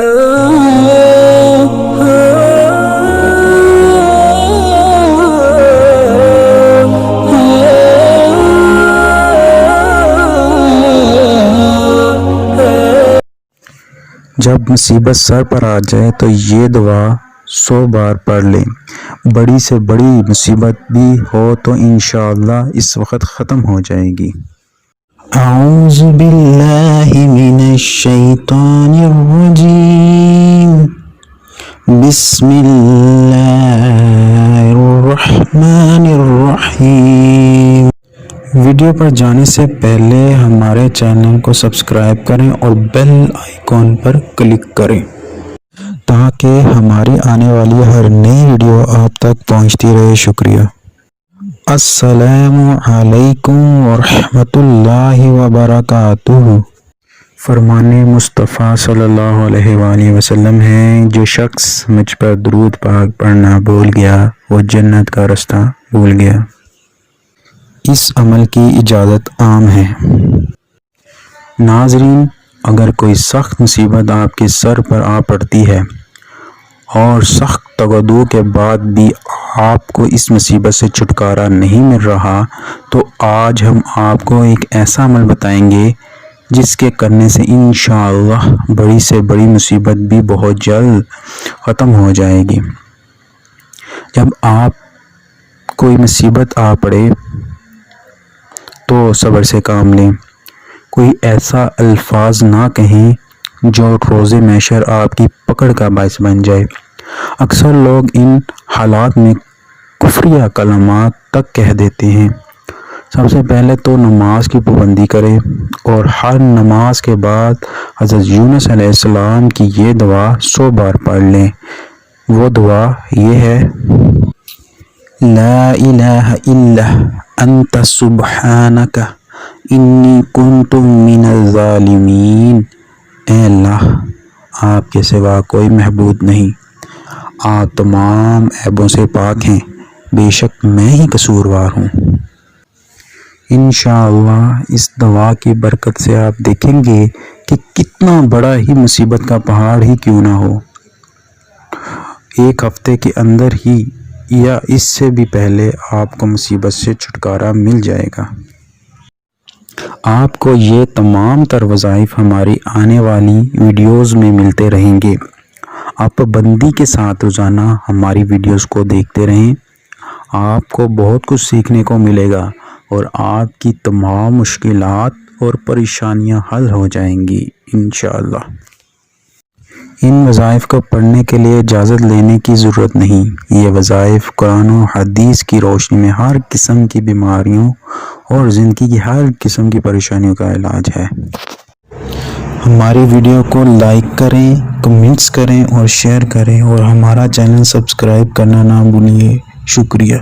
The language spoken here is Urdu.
جب مصیبت سر پر آ جائے تو یہ دعا 100 بار پڑھ لیں۔ بڑی سے بڑی مصیبت بھی ہو تو انشاءاللہ اس وقت ختم ہو جائے گی۔ اعوذ باللہ من الشیطان الرجیم، بسم اللہ الرحمن الرحیم۔ ویڈیو پر جانے سے پہلے ہمارے چینل کو سبسکرائب کریں اور بیل آئیکن پر کلک کریں تاکہ ہماری آنے والی ہر نئی ویڈیو آپ تک پہنچتی رہے۔ شکریہ۔ السلام علیکم ورحمۃ اللہ وبرکاتہ۔ فرمان مصطفیٰ صلی اللہ علیہ وآلہ وسلم ہے، جو شخص مجھ پر درود پاک پڑھنا بھول گیا وہ جنت کا راستہ بھول گیا۔ اس عمل کی اجازت عام ہے۔ ناظرین، اگر کوئی سخت مصیبت آپ کے سر پر آ پڑتی ہے اور سخت تگدو کے بعد بھی آپ کو اس مصیبت سے چھٹکارا نہیں مل رہا تو آج ہم آپ کو ایک ایسا عمل بتائیں گے جس کے کرنے سے انشاءاللہ بڑی سے بڑی مصیبت بھی بہت جلد ختم ہو جائے گی۔ جب آپ کوئی مصیبت آ پڑے تو صبر سے کام لیں۔ کوئی ایسا الفاظ نہ کہیں جو روز محشر آپ کی پکڑ کا باعث بن جائے۔ اکثر لوگ ان حالات میں کفریہ کلمات تک کہہ دیتے ہیں۔ سب سے پہلے تو نماز کی پابندی کریں اور ہر نماز کے بعد حضرت یونس علیہ السلام کی یہ دعا 100 بار پڑھ لیں۔ وہ دعا یہ ہے: لا الہ الا انت سبحانک انی کنت من الظالمین۔ اے اللہ، آپ کے سوا کوئی معبود نہیں، آپ تمام عیبوں سے پاک ہیں، بے شک میں ہی قصوروار ہوں۔ انشاءاللہ اس دعا کی برکت سے آپ دیکھیں گے کہ کتنا بڑا ہی مصیبت کا پہاڑ ہی کیوں نہ ہو، ایک ہفتے کے اندر ہی یا اس سے بھی پہلے آپ کو مصیبت سے چھٹکارا مل جائے گا۔ آپ کو یہ تمام تر وظائف ہماری آنے والی ویڈیوز میں ملتے رہیں گے۔ آپ پابندی کے ساتھ روزانہ ہماری ویڈیوز کو دیکھتے رہیں، آپ کو بہت کچھ سیکھنے کو ملے گا اور آپ کی تمام مشکلات اور پریشانیاں حل ہو جائیں گی انشاءاللہ۔ ان وظائف کو پڑھنے کے لیے اجازت لینے کی ضرورت نہیں۔ یہ وظائف قرآن و حدیث کی روشنی میں ہر قسم کی بیماریوں اور زندگی کی ہر قسم کی پریشانیوں کا علاج ہے۔ ہماری ویڈیو کو لائک کریں، کمنٹس کریں اور شیئر کریں اور ہمارا چینل سبسکرائب کرنا نہ بھولیے۔ شکریہ۔